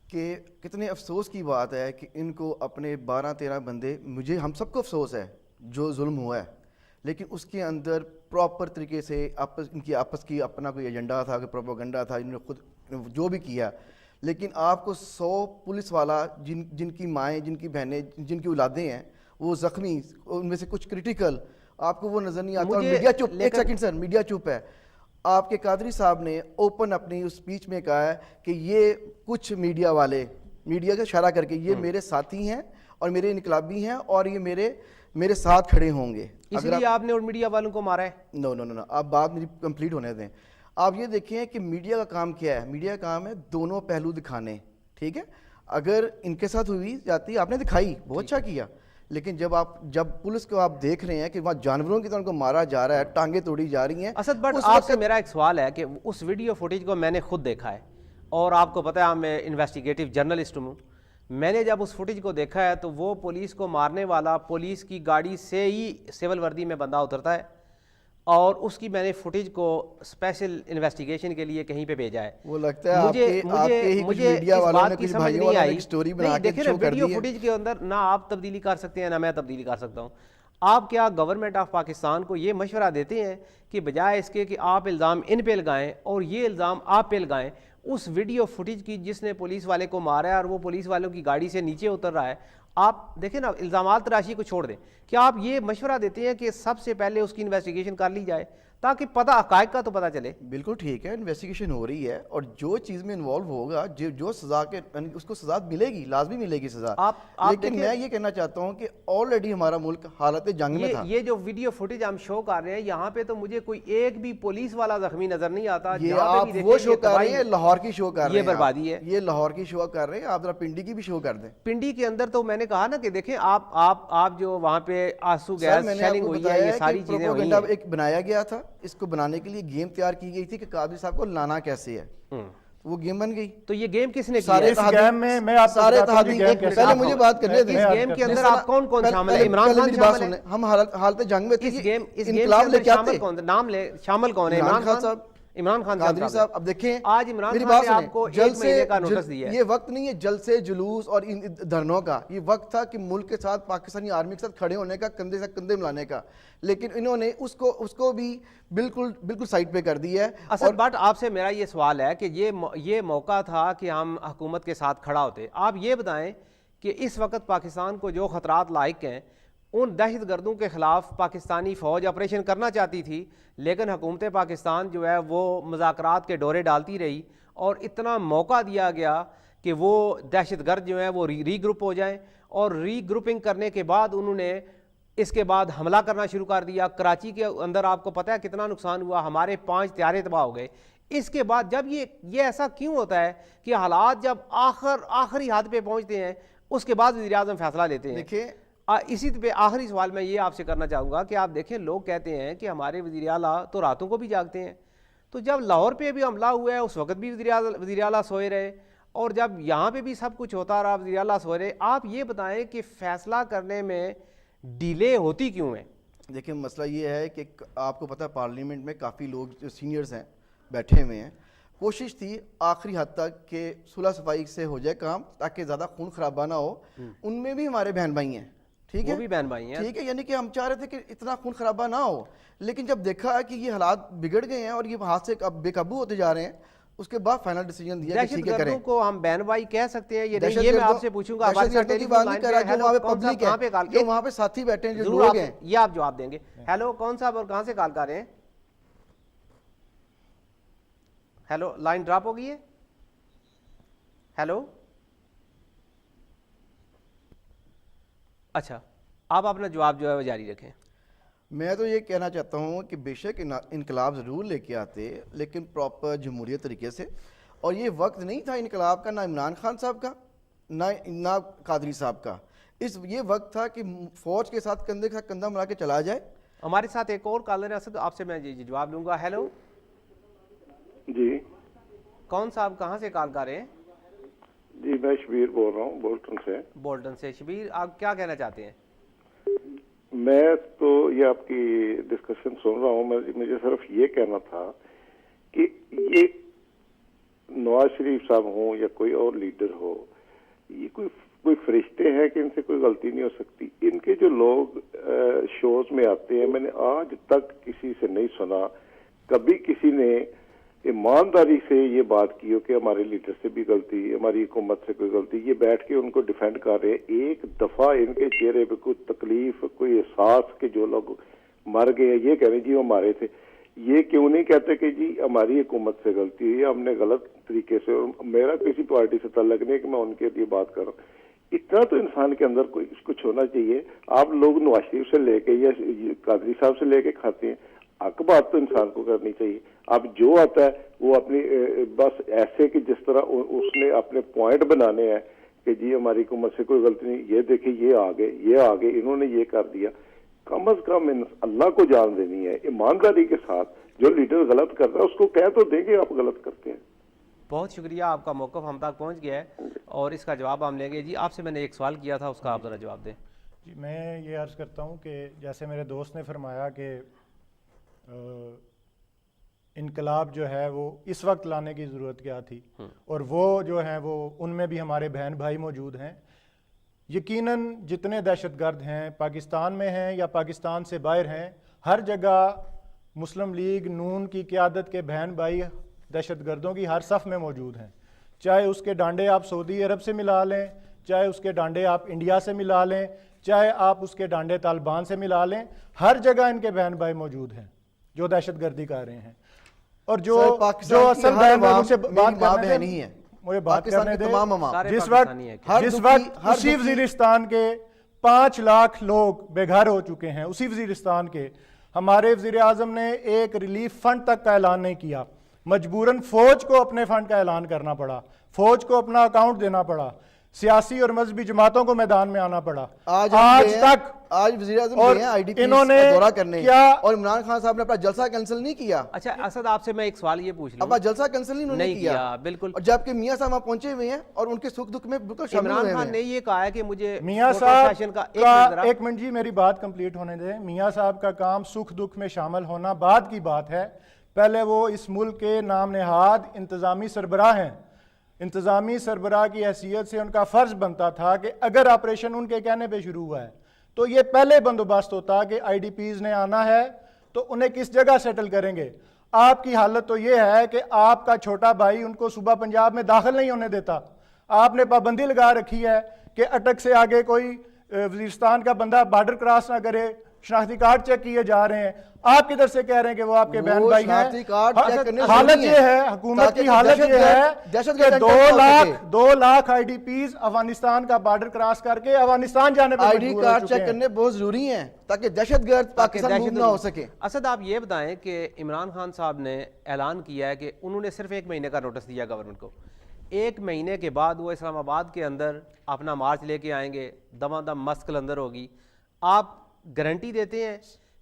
کہ کتنے افسوس کی بات ہے کہ ان کو اپنے 12-13 بندے, مجھے ہم سب کو افسوس ہے جو ظلم ہوا ہے, لیکن اس کے اندر پراپر طریقے سے ان کی آپس کی اپنا کوئی ایجنڈا تھا, کوئی پروپیگنڈا تھا, انہوں نے خود جو بھی کیا. لیکن آپ کو 100 پولیس والا جن کی مائیں, جن کی بہنیں, جن کی اولادیں ہیں وہ زخمی, ان میں سے کچھ کریٹیکل, آپ کو وہ نظر نہیں آتا. میڈیا چپ, ایک سیکنڈ سر, میڈیا چپ ہے. آپ کے قادری صاحب نے اوپن اپنی اس اسپیچ میں کہا ہے کہ یہ کچھ میڈیا والے, میڈیا کا اشارہ کر کے, یہ میرے ساتھی ہیں اور میرے انقلابی ہیں اور یہ میرے ساتھ کھڑے ہوں گے. اس لیے آپ نے ان میڈیا والوں کو مارا ہے؟ نو, آپ بات میری کمپلیٹ ہونے دیں. آپ یہ دیکھیں کہ میڈیا کا کام کیا ہے. میڈیا کا کام ہے دونوں پہلو دکھانے, ٹھیک ہے. اگر ان کے ساتھ ہوئی جاتی, آپ نے دکھائی, بہت اچھا کیا. لیکن جب پولیس کو آپ دیکھ رہے ہیں کہ وہاں جانوروں کی طرح ان کو مارا جا رہا ہے, ٹانگیں توڑی جا رہی ہیں. اسد بٹ آپ سے میرا ایک سوال ہے کہ اس ویڈیو فوٹیج کو میں نے خود دیکھا ہے, اور آپ کو پتہ ہے میں انویسٹیگیٹو جرنلسٹ ہوں. میں نے جب اس فوٹیج کو دیکھا ہے تو وہ پولیس کو مارنے والا پولیس کی گاڑی سے ہی سول وردی میں بندہ اترتا ہے, اور اس کی میں نے فوٹیج کو اسپیشل انویسٹیگیشن کے لیے کہیں پہ بھیجا ہے. وہ لگتا ہے مجھے اس بات کی سمجھ نہیں آئی. دیکھیں نا ویڈیو فوٹیج کے اندر نہ آپ تبدیلی کر سکتے ہیں نہ میں تبدیلی کر سکتا ہوں. آپ کیا گورنمنٹ آف پاکستان کو یہ مشورہ دیتے ہیں کہ بجائے اس کے کہ آپ الزام ان پہ لگائیں اور یہ الزام آپ پہ لگائیں, اس ویڈیو فوٹیج کی جس نے پولیس والے کو مارا ہے اور وہ پولیس والوں کی گاڑی سے نیچے اتر رہا ہے, آپ دیکھیں نا الزامات تراشی کو چھوڑ دیں. کیا آپ یہ مشورہ دیتے ہیں کہ سب سے پہلے اس کی انویسٹیگیشن کر لی جائے تاکہ پتہ حقائق کا تو پتہ چلے؟ بالکل ٹھیک ہے, انویسٹیگیشن ہو رہی ہے اور جو چیز میں انوالو ہوگا جو سزا کے اس کو سزا ملے گی, لازمی ملے گی سزا. لیکن میں یہ کہنا چاہتا ہوں کہ آلریڈی ہمارا ملک حالت جنگ میں تھا. یہ جو ویڈیو فوٹیج ہم شو کر رہے ہیں یہاں پہ تو مجھے کوئی ایک بھی پولیس والا زخمی نظر نہیں آتا. یہ آپ وہ شو کر رہے ہیں, لاہور کی شو کر رہے ہیں, یہ بربادی ہے. یہ لاہور کی شو کر رہے ہیں, آپ ذرا پنڈی کی بھی شو کر دیں. پنڈی کے اندر تو میں نے کہا نا کہ دیکھیں آپ جو وہاں پہ آنسو گیس شیلنگ ہوئی ہے, یہ ساری چیزیں ہوئی ہیں. ایک بنایا گیا تھا, اس کو بنانے کے لیے گیم تیار کی گئی تھی کہ قادری صاحب کو لانا کیسے ہے, وہ گیم بن گئی. تو یہ گیم کس نے کیا؟ اس گیم میں میں آپ سارے پہلے مجھے بات کرنے دیں. اس گیم کے اندر آپ کون کون شامل ہیں؟ عمران خان شامل ہے. ہم حالت جنگ میں تھے. اس گیم کے اندر شامل کون ہے؟ نام لے, شامل کون ہے؟ عمران خان صاحب, عمران خان قادری صاحب اب دیکھیں آج عمران میری خان بات نے سنیں، آپ کو جلد 1 سے مہینے کا نوٹس دیا ہے. یہ وقت نہیں ہے جلسے جلوس اور ان دھرنوں کا، یہ وقت تھا کہ ملک کے ساتھ پاکستانی آرمی کے ساتھ کھڑے ہونے کا، کندھے سے کندھے ملانے کا، لیکن انہوں نے اس کو بھی بالکل سائڈ پہ کر دیا ہے. اسد بٹ آپ سے میرا یہ سوال ہے کہ یہ موقع تھا کہ ہم حکومت کے ساتھ کھڑا ہوتے. آپ یہ بتائیں کہ اس وقت پاکستان کو جو خطرات لاحق ہیں، ان دہشت گردوں کے خلاف پاکستانی فوج آپریشن کرنا چاہتی تھی، لیکن حکومت پاکستان جو ہے وہ مذاکرات کے ڈورے ڈالتی رہی اور اتنا موقع دیا گیا کہ وہ دہشت گرد جو ہیں وہ ری گروپ ہو جائیں، اور ری گروپنگ کرنے کے بعد انہوں نے اس کے بعد حملہ کرنا شروع کر دیا. کراچی کے اندر آپ کو پتہ ہے کتنا نقصان ہوا، ہمارے 5 طیارے تباہ ہو گئے. اس کے بعد جب یہ ایسا کیوں ہوتا ہے کہ حالات جب آخری حد پہ پہنچتے ہیں اس کے بعد وزیر اعظم فیصلہ لیتے ہیں؟ دیکھیں اسی پہ آخری سوال میں یہ آپ سے کرنا چاہوں گا کہ آپ دیکھیں لوگ کہتے ہیں کہ ہمارے وزیر اعلیٰ تو راتوں کو بھی جاگتے ہیں، تو جب لاہور پہ بھی حملہ ہوا ہے اس وقت بھی وزیر اعلیٰ سوئے رہے، اور جب یہاں پہ بھی سب کچھ ہوتا رہا وزیر اعلیٰ سوئے رہے. آپ یہ بتائیں کہ فیصلہ کرنے میں ڈیلے ہوتی کیوں ہے؟ دیکھیں مسئلہ یہ ہے کہ آپ کو پتہ ہے پارلیمنٹ میں کافی لوگ جو سینئرز ہیں بیٹھے ہوئے ہیں، کوشش تھی آخری حد تک کہ صلح صفائی سے ہو جائے کام تاکہ زیادہ خون خرابہ نہ ہو. ان میں بھی ہمارے بہن بھائی ہیں، ٹھیک ہے، وہ بھی بہن بھائی ہیں، ٹھیک ہے، یعنی کہ ہم چاہ رہے تھے کہ اتنا خون خرابہ نہ ہو، لیکن جب دیکھا کہ یہ حالات بگڑ گئے ہیں اور یہ ہاتھ سے اب بے قابو ہوتے جا رہے ہیں، اس کے بعد فائنل ڈیسیجن دیا کہ دہشت ٹھیک ہے کریں. گردوں کو ہم بہن بھائی کہہ سکتے ہیں؟ یہ میں آپ سے پوچھوں گا. دہشت گردوں کی بات نہیں کر رہا، جو وہاں پہ پبلک ہے، جو وہاں پہ ساتھی بیٹھے ہیں، جو لوگ ہیں، یہ آپ جواب دیں گے. ہیلو، کون صاحب اور کہاں سے کال کر رہے ہیں؟ ہیلو، لائن ڈراپ ہو گئی ہے. ہیلو، اچھا آپ اپنا جواب جو ہے وہ جاری رکھیں. میں تو یہ کہنا چاہتا ہوں کہ بے شک انقلاب ضرور لے کے آتے لیکن پراپر جمہوریت طریقے سے، اور یہ وقت نہیں تھا انقلاب کا، نہ عمران خان صاحب کا نہ قادری صاحب کا. یہ وقت تھا کہ فوج کے ساتھ کندھے کا کندھا ملا کے چلا جائے. ہمارے ساتھ ایک اور کالر ہے اسد، آپ سے میں جواب لوں گا. ہیلو جی، کون صاحب کہاں سے کال کر رہے ہیں؟ جی میں شبیر بول رہا ہوں بولٹن سے. بولٹن سے. شبیر، آپ کیا کہنا چاہتے ہیں؟ میں تو یہ آپ کی ڈسکشن سن رہا ہوں، مجھے صرف یہ کہنا تھا کہ یہ نواز شریف صاحب ہوں یا کوئی اور لیڈر ہو، یہ کوئی فرشتے ہیں کہ ان سے کوئی غلطی نہیں ہو سکتی. ان کے جو لوگ شوز میں آتے ہیں، میں نے آج تک کسی سے نہیں سنا کبھی کسی نے ایمانداری سے یہ بات کی ہو کہ ہمارے لیڈر سے بھی غلطی، ہماری حکومت سے کوئی غلطی. یہ بیٹھ کے ان کو ڈیفینڈ کر رہے. ایک دفعہ ان کے چہرے پہ کوئی تکلیف، کوئی احساس کہ جو لوگ مر گئے یہ کہہ رہے جی وہ مارے تھے. یہ کیوں نہیں کہتے کہ جی ہماری حکومت سے غلطی ہوئی، ہم نے غلط طریقے سے، میرا کسی پارٹی سے تعلق نہیں کہ میں ان کے لیے بات کر رہا ہوں. اتنا تو انسان کے اندر کوئی کچھ ہونا چاہیے. آپ لوگ نواز شریف سے لے کے یا قادری صاحب سے لے کے کھاتے ہیں، حق بات تو انسان کو کرنی چاہیے. اب جو آتا ہے وہ اپنی بس ایسے کہ جس طرح اس نے اپنے پوائنٹ بنانے ہیں کہ جی ہماری حکومت سے کوئی غلطی نہیں، یہ دیکھیں یہ آگے انہوں نے یہ کر دیا. کم از کم اللہ کو جان دینی ہے ایمانداری کے ساتھ. جو لیڈر غلط کر رہا ہے اس کو کہہ تو دیں گے آپ غلط کرتے ہیں. بہت شکریہ، آپ کا موقف ہم تک پہنچ گیا ہے اور اس کا جواب ہم لیں گے. جی آپ سے میں نے ایک سوال کیا تھا، اس کا آپ ذرا جواب دیں. جی میں یہ عرض کرتا ہوں کہ جیسے میرے دوست نے فرمایا کہ انقلاب جو ہے وہ اس وقت لانے کی ضرورت کیا تھی، اور وہ جو ہیں وہ ان میں بھی ہمارے بہن بھائی موجود ہیں. یقیناً جتنے دہشت گرد ہیں پاکستان میں ہیں یا پاکستان سے باہر ہیں، ہر جگہ مسلم لیگ نون کی قیادت کے بہن بھائی دہشت گردوں کی ہر صف میں موجود ہیں. چاہے اس کے ڈانڈے آپ سعودی عرب سے ملا لیں، چاہے اس کے ڈانڈے آپ انڈیا سے ملا لیں، چاہے آپ اس کے ڈانڈے طالبان سے ملا لیں، ہر جگہ ان کے بہن بھائی موجود ہیں جو دہشت گردی کر رہے ہیں. اور جو اصل بہن بھائی مجھ سے بات کرنے دیں، مجھے بات کرنے دیں. جس وقت اسی وزیرستان کے 5 لاکھ لوگ بے گھر ہو چکے ہیں، اسی وزیرستان کے ہمارے وزیر اعظم نے ایک ریلیف فنڈ تک کا اعلان نہیں کیا. مجبوراً فوج کو اپنے فنڈ کا اعلان کرنا پڑا، فوج کو اپنا اکاؤنٹ دینا پڑا، سیاسی اور مذہبی جماعتوں کو میدان میں آنا پڑا. آج تک وزیر اعظم گئے ہیں آئی ڈی پی دورہ کرنے، اور عمران خان صاحب نے اپنا جلسہ کینسل نہیں کیا. اچھا اسد، آپ سے میں ایک سوال یہ پوچھ لوں. اب جلسہ کینسل نہیں انہوں نے کیا بالکل، اور جبکہ میاں صاحب وہاں پہنچے ہوئے ہیں اور ان کے سکھ دکھ میں بالکل شامل ہوئے ہیں. عمران خان نے یہ کہا ہے کہ مجھے میاں صاحب کا ایک منٹ جی میری بات کمپلیٹ ہونے دیں. میاں صاحب کا کام سکھ دکھ میں شامل ہونا بعد کی بات ہے. پہلے وہ اس ملک کے نام نہاد انتظامی سربراہ ہیں. انتظامی سربراہ کی حیثیت سے ان کا فرض بنتا تھا کہ اگر آپریشن ان کے کہنے پہ شروع ہوا ہے تو یہ پہلے بندوبست ہوتا کہ آئی ڈی پیز نے آنا ہے تو انہیں کس جگہ سیٹل کریں گے. آپ کی حالت تو یہ ہے کہ آپ کا چھوٹا بھائی ان کو صوبہ پنجاب میں داخل نہیں ہونے دیتا. آپ نے پابندی لگا رکھی ہے کہ اٹک سے آگے کوئی وزیرستان کا بندہ بارڈر کراس نہ کرے. شناختی کارڈ چیک کیے جا رہے ہیں. آپ کدھر سے کہہ رہے ہیں کہ وہ آپ کے بہن بھائی ہیں. حالت یہ ہے, حکومت کی حالت یہ ہے کہ 2 lakh I D Ps Afghanistan کا بارڈر کراس کر کے افغانستان جانے پر آئی ڈی کارڈ چیک کرنے بہت ضروری ہیں تاکہ دہشت گرد پاکستان موو نہ ہو سکے. اسد آپ یہ بتائیں کہ عمران خان صاحب نے اعلان کیا ہے کہ انہوں نے صرف 1 مہینے کا نوٹس دیا گورنمنٹ کو. 1 مہینے کے بعد وہ اسلام آباد کے اندر اپنا مارچ لے کے آئیں گے, دمادم مست کلندر ہوگی. آپ گارنٹی دیتے ہیں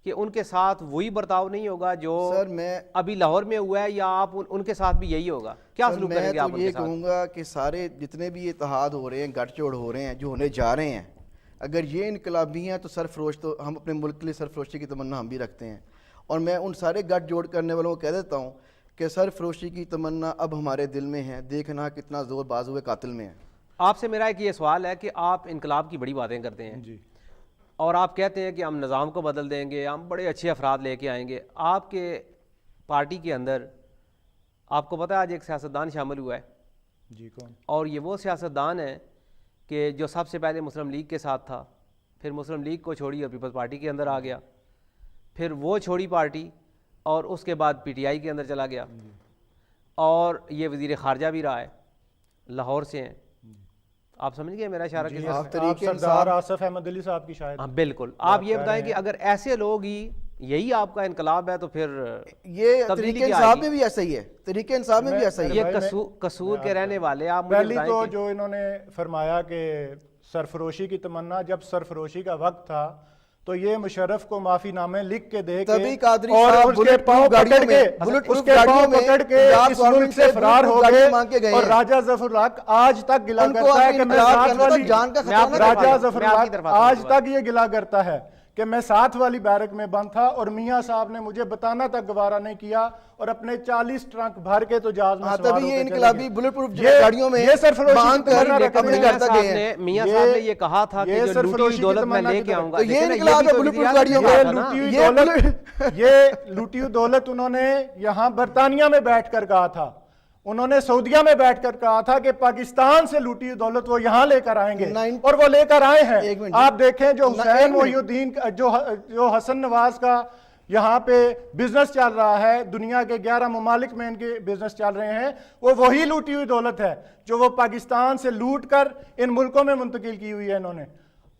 کہ ان کے ساتھ وہی برتاؤ نہیں ہوگا جو ابھی لاہور میں ہوا ہے, یا آپ ان کے ساتھ بھی یہی ہوگا؟ کیا سلوک کریں گے آپ ان کے ساتھ؟ میں تو یہ کہوں گا کہ سارے جتنے بھی اتحاد ہو رہے ہیں, گٹھ جوڑ ہو رہے ہیں, جو ہونے جا رہے ہیں, اگر یہ انقلابی ہیں تو سرفروش, تو ہم اپنے ملک کے لیے سرفروشی کی تمنا ہم بھی رکھتے ہیں. اور میں ان سارے گٹھ جوڑ کرنے والوں کو کہہ دیتا ہوں کہ سرفروشی کی تمنا اب ہمارے دل میں ہے, دیکھنا کتنا زور بازو قاتل میں ہے. آپ سے میرا ایک یہ سوال ہے کہ آپ انقلاب کی بڑی باتیں کرتے ہیں جی, اور آپ کہتے ہیں کہ ہم نظام کو بدل دیں گے, ہم بڑے اچھے افراد لے کے آئیں گے. آپ کے پارٹی کے اندر آپ کو پتہ ہے آج ایک سیاستدان شامل ہوا ہے. جی کون؟ اور یہ وہ سیاستدان ہے کہ جو سب سے پہلے مسلم لیگ کے ساتھ تھا, پھر مسلم لیگ کو چھوڑی اور پیپلز پارٹی کے اندر آ گیا, پھر وہ چھوڑی پارٹی اور اس کے بعد پی ٹی آئی کے اندر چلا گیا, اور یہ وزیر خارجہ بھی رہا ہے, لاہور سے ہیں. آپ سمجھ گئے میرا اشارہ؟ جی, آپ سردار آصف احمد علی صاحب کی شاید. ہاں بالکل. آپ یہ بتائیں کہ اگر ایسے لوگ ہی یہی آپ کا انقلاب ہے تو پھر یہ طریقہ انصاف میں بھی ایسا ہی ہے, طریقہ انصاف میں بھی ایسا ہی ہے. یہ قصور کے رہنے والے آپ مجھے پہلی تو جو انہوں نے فرمایا کہ سرفروشی کی تمنا, جب سرفروشی کا وقت تھا تو یہ مشرف کو معافی نامے لکھ کے دے کے اور اس کے پاؤں پکڑ کے اس ملک سے فرار ہو گئے. اور راجہ ظفر الحق آج تک گلا کرتا ہے کہ میں ساتھ والی راجہ ظفر الحق آج تک یہ گلا کرتا ہے کہ میں ساتھ والی بیرک میں بند تھا اور میاں صاحب نے مجھے بتانا تک گوارا نہیں کیا اور اپنے 40 ٹرنک بھر کے تو جہاز میں سوار تبھی یہ انقلابی بلٹ پروف گاڑیوں میں باندھ کر اپنے کرتا گئے ہیں. میاں صاحب نے یہ کہا تھا کہ جو لوٹی ہوئی دولت میں لے کے آؤں گا, یہ انقلاب ہے بلٹ پروف گاڑیوں کا. یہ لوٹی ہوئی دولت انہوں نے یہاں برطانیہ میں بیٹھ کر کہا تھا, انہوں نے سعودیہ میں بیٹھ کر کہا تھا کہ پاکستان سے لوٹی ہوئی دولت وہ یہاں لے کر آئیں گے, اور وہ لے کر آئے ہیں. آپ دیکھیں جو حسین محی الدین, جو حسن نواز کا یہاں پہ بزنس چل رہا ہے, دنیا کے 11 ممالک میں ان کے بزنس چل رہے ہیں, وہ وہی لوٹی ہوئی دولت ہے جو وہ پاکستان سے لوٹ کر ان ملکوں میں منتقل کی ہوئی ہے انہوں نے.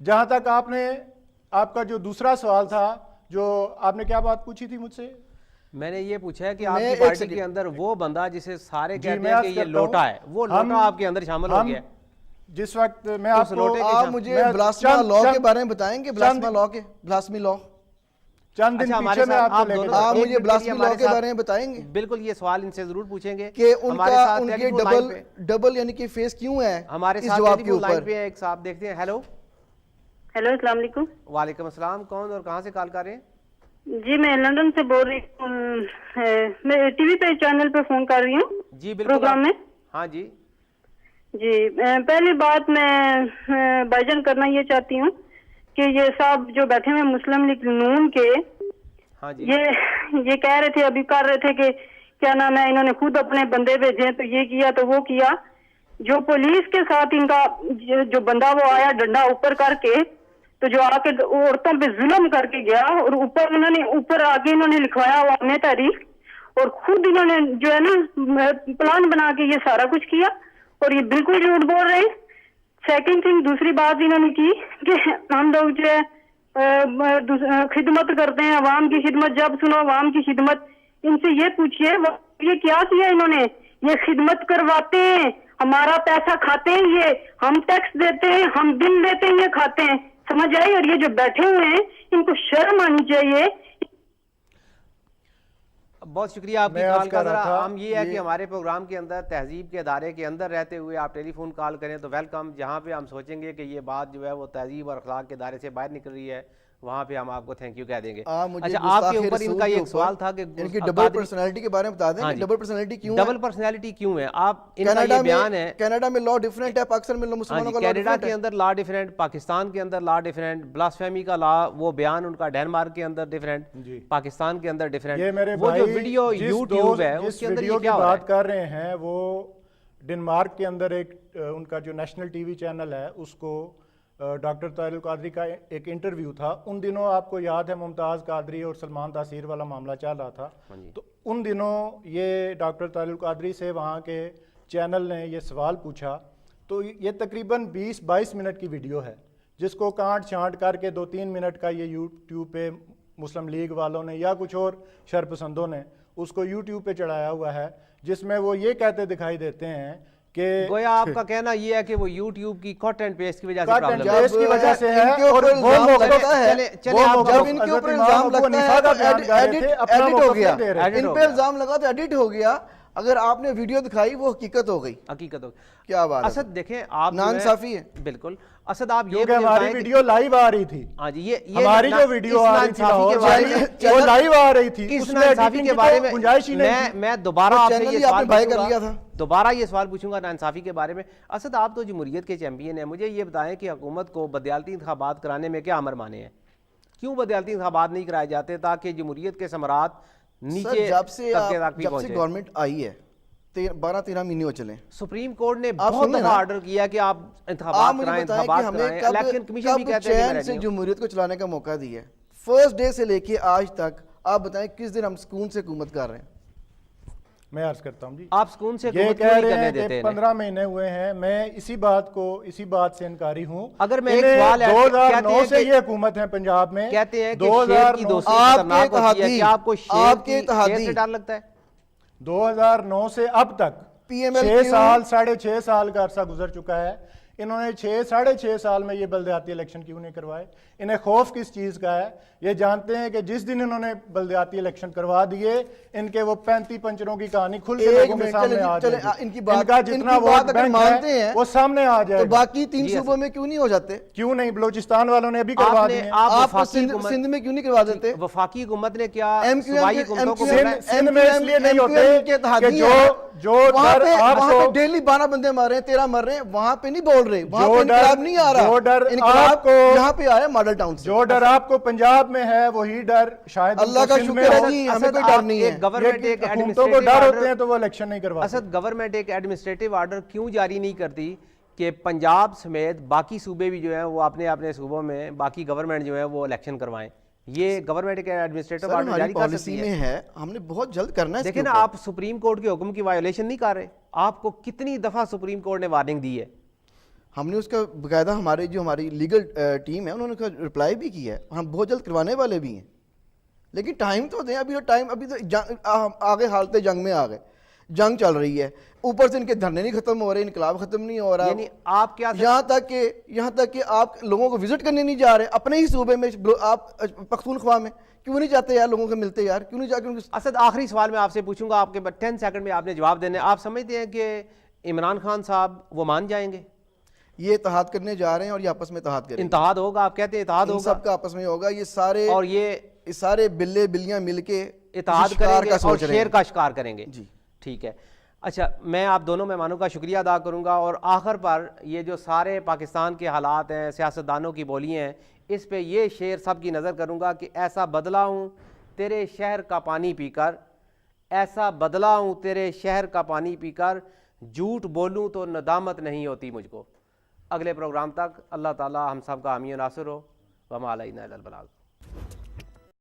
جہاں تک آپ کا جو دوسرا سوال تھا, جو آپ نے کیا بات پوچھی تھی مجھ سے, میں نے یہ پوچھا ہے کہ آپ کی پارٹی کے اندر وہ بندہ جسے سارے کہتے ہیں کہ یہ لوٹا ہے, وہ لوٹا آپ کے اندر شامل ہو گیا ہے. جس وقت میں آپ مجھے بلاسما لاء کے بارے میں بتائیں گے, بلاسمی لاء چند دن پیچھے میں آپ مجھے بلاسمی لاء کے بارے میں بتائیں گے. بالکل, یہ سوال ان سے ضرور پوچھیں گے کہ ان کے ڈبل یعنی کہ فیس کیوں ہے ہمارے ساتھ ٹیلی فون لائن پہ ایک صاحب دیکھتے ہیں. ہیلو السلام علیکم. وعلیکم السلام. کون اور کہاں سے کال کر رہے ہیں؟ جی میں لندن سے بول رہی ہوں, میں ٹی وی پہ چینل پہ فون کر رہی ہوں. جی بالکل پروگرام میں. ہاں جی جی, پہلی بات میں بھائی جان کرنا یہ چاہتی ہوں کہ یہ صاحب جو بیٹھے ہوئے مسلم لیگ نون کے, یہ کہہ رہے تھے, ابھی کر رہے تھے کہ کیا نام ہے, انہوں نے خود اپنے بندے بھیجے تو یہ کیا تو وہ کیا. جو پولیس کے ساتھ ان کا جو بندہ وہ آیا ڈنڈا اوپر کر کے, تو جو آ کے عورتوں پہ ظلم کر کے گیا, اور اوپر آگے انہوں نے لکھوایا عوامی تاریخ, اور خود انہوں نے جو ہے نا پلان بنا کے یہ سارا کچھ کیا, اور یہ بالکل جھوٹ بول رہے ہیں. سیکنڈ تھنگ, دوسری بات انہوں نے کی کہ ہم لوگ جو ہے خدمت کرتے ہیں, عوام کی خدمت. جب سنو عوام کی خدمت, ان سے یہ پوچھئے یہ کیا کیا انہوں نے, یہ خدمت کرواتے ہیں, ہمارا پیسہ کھاتے ہیں, یہ ہم ٹیکس دیتے ہیں, ہم بل دیتے ہیں, یہ کھاتے ہیں. سمجھ آئی؟ اور یہ جو بیٹھے ہوئے ہیں ان کو شرم آنی چاہیے. بہت شکریہ آپ کی کال کا. ذرا ہم یہ ہے کہ ہمارے پروگرام کے اندر تہذیب کے ادارے کے اندر رہتے ہوئے آپ ٹیلی فون کال کریں تو ویلکم. جہاں پہ ہم سوچیں گے کہ یہ بات جو ہے وہ تہذیب اور اخلاق کے دائرے سے باہر نکل رہی ہے, وہاں پہ ہم آپ کو تھینک یو کہہ دیں گے. مجھے اچھا آپ کے اوپر ان کا یہ سوال تھا کہ ان کی ڈبل پرسنالٹی کے بارے میں بتا دیں. ڈبل پرسنالٹی کیوں ہے؟ ڈبل پرسنالٹی کیوں ہے؟ آپ ان کا یہ بیان ہے کینیڈا میں لا ڈیفرنٹ ہے, پاکستان میں مسلمانوں کا لا کینیڈا کے اندر لا ڈیفرنٹ, پاکستان کے اندر لا ڈیفرنٹ, بلاسفیمی کا لا وہ بیان ان کا ڈینمارک کے اندر ڈیفرنٹ, پاکستان کے اندر ڈیفرنٹ. وہ جو ویڈیو یوٹیوب ہے اس کے اندر یہ کیا بات کر رہے ہیں وہ ڈنمارک کے اندر ایک ان کا جو نیشنل ٹی وی چینل ہے اس کو ڈاکٹر طاہر القادری کا ایک انٹرویو تھا. ان دنوں آپ کو یاد ہے ممتاز قادری اور سلمان تاثیر والا معاملہ چل رہا تھا, تو ان دنوں یہ ڈاکٹر طاہر القادری سے وہاں کے چینل نے یہ سوال پوچھا. تو یہ تقریباً 20-22 منٹ کی ویڈیو ہے جس کو کانٹ چھانٹ کر کے 2-3 منٹ کا یہ یوٹیوب پہ مسلم لیگ والوں نے یا کچھ اور شر پسندوں نے اس کو یوٹیوب پہ چڑھایا ہوا ہے, جس میں وہ یہ کہتے دکھائی دیتے ہیں کہ گویا آپ کا کہنا یہ ہے کہ وہ یوٹیوب کی کٹ اینڈ پیسٹ کی وجہ سے پرابلم ہے, اس کی وجہ سے ہے. اور وہ جب ان کے اوپر الزام لگتا ہے تو ایڈٹ ہو گیا, ان پہ الزام لگا تو ایڈٹ ہو گیا. اگر آپ نے ویڈیو دکھائی وہ حقیقت ہو گئی, حقیقت ہو گئی. کیا بات ہے اسد دیکھیں آپ ناانصافی ہے. بالکل اسد آپ یہ ہماری ویڈیو لائیو آ رہی تھی, ہاں جی یہ ہماری جو ویڈیو آ رہی تھی وہ لائیو آ رہی تھی, اس ناانصافی کے بارے میں میں دوبارہ آپ سے یہ سوال پوچھوں گا, دوبارہ یہ سوال پوچھوں گا ناانصافی کے بارے میں. اسد آپ تو جمہوریت کے چیمپئن ہیں, مجھے یہ بتائیں کہ حکومت کو بدیالتی انتخابات کرانے میں کیا امر مانے ہیں؟ کیوں بدیالتی انتخابات نہیں کرائے جاتے تاکہ جمہوریت کے ثمرات نیچے جب سے پہنچے؟ گورنمنٹ آئی ہے 12-13 مہینے ہو چلے, سپریم کورٹ نے بہت دفعہ آرڈر کیا کہ آپ انتخابات کرائیں, انتخابات کرائیں. الیکشن کمیشن بھی کہتے ہیں چین سے جمہوریت کو چلانے کا موقع دیا ہے. فرسٹ ڈے سے لے کے آج تک آپ بتائیں کس دن ہم سکون سے حکومت کر رہے ہیں؟ میں عرض کرتا ہوں جی, آپ سکون سے یہ کہہ رہے ہیں کہ 15 مہینے ہوئے ہیں. میں اسی بات سے انکاری ہوں. اگر میں ایک سوال ہے 2009 سے یہ حکومت ہے پنجاب میں, کہتے ہیں کہ شیر کی دوستی خطرناک ہوتی ہے, کہ آپ کو شیر سے ڈر لگتا ہے؟ 2009 سے اب تک 6 سال 6.5 سال کا عرصہ گزر چکا ہے. انہوں نے 6.5 سال میں یہ بلدیاتی الیکشن کیوں نہیں کروائے؟ انہیں خوف کس چیز کا ہے؟ یہ جانتے ہیں کہ جس دن انہوں نے بلدیاتی الیکشن کروا دیے ان کے وہ 35 پنچروں کی کہانی کھل کے لوگوں کے سامنے آ جائے گی. ان کا جتنا ووٹ بینک ہے وہ سامنے آ جائے گا. تو باقی 3 صوبوں میں کیوں نہیں ہو جاتے؟ کیوں نہیں؟ بلوچستان والوں نے ابھی کروا دیے. آپ سندھ میں کیوں نہیں کروا دیتے؟ وفاقی حکومت نے کیا صوبائی حکومتوں کو سندھ میں اس لیے نہیں ہوتے کہ جو وہاں پہ ڈیلی 12 بندے مار رہے ہیں, 13 مر رہے ہیں, وہاں پہ نہیں بول رہے, وہاں پہ انقلاب نہیں آ رہا. انقلاب یہاں پہ آیا ماڈل ٹاؤن سے. جو ڈر آپ کو پنجاب میں ہے وہی ڈر شاید اللہ کا شکر ہے جی, ہمیں کوئی ڈر نہیں ہے. گورنمنٹ ایک حکومتوں کو ڈر ہوتے ہیں تو وہ الیکشن نہیں کرواتے. اسد گورنمنٹ ایک ایڈمنسٹریٹو آرڈر کیوں جاری نہیں کرتی کہ پنجاب سمیت باقی صوبے بھی جو ہیں وہ اپنے صوبوں میں باقی گورنمنٹ جو ہے وہ الیکشن کروائیں؟ یہ گورنمنٹ ایک ایڈمنسٹریٹو آرڈر جاری کر سکتی ہے. ہم نے بہت جلد کرنا ہے. دیکھیں نا, آپ سپریم کورٹ کے حکم کی وائیولیشن نہیں کر رہے. آپ کو کتنی دفعہ سپریم کورٹ نے وارننگ دی ہے؟ ہم نے اس کا باقاعدہ ہماری لیگل ٹیم ہے انہوں نے رپلائی بھی کیا ہے, ہم بہت جلد کروانے والے بھی ہیں. لیکن ٹائم تو دیں, ابھی تو آگے حالت جنگ میں آ گئے, جنگ چل رہی ہے, اوپر سے ان کے دھرنے نہیں ختم ہو رہے, انقلاب ختم نہیں ہو رہا. یعنی آپ کیا یہاں تک کہ آپ لوگوں کو وزٹ کرنے نہیں جا رہے اپنے ہی صوبے میں. آپ پختونخوا میں کیوں نہیں جاتے یار, لوگوں کو ملتے یار, کیوں نہیں جا کے؟ اسد آخری سوال میں آپ سے پوچھوں گا, آپ کے 10 سیکنڈ میں آپ نے جواب دینا ہے. آپ سمجھتے ہیں کہ عمران خان صاحب وہ مان جائیں گے؟ یہ اتحاد کرنے جا رہے ہیں اور یہ آپس میں اتحاد کریں گے. اتحاد ہوگا؟ آپ کہتے ہیں اتحاد ہوگا؟ سب کا آپس میں ہوگا. یہ سارے بلے بلیاں مل کے اتحاد کریں گے اور شیر کا شکار کریں گے. جی ٹھیک ہے. اچھا, میں آپ دونوں مہمانوں کا شکریہ ادا کروں گا, اور آخر پر یہ جو سارے پاکستان کے حالات ہیں, سیاستدانوں کی بولیاں ہیں, اس پہ یہ شعر سب کی نظر کروں گا کہ ایسا بدلا ہوں تیرے شہر کا پانی پی کر, ایسا بدلا ہوں تیرے شہر کا پانی پی کر, جھوٹ بولوں تو ندامت نہیں ہوتی مجھ کو. اگلے پروگرام تک اللہ تعالی ہم سب کا حامی و ناصر ہو. وما علینا الا البلاغ.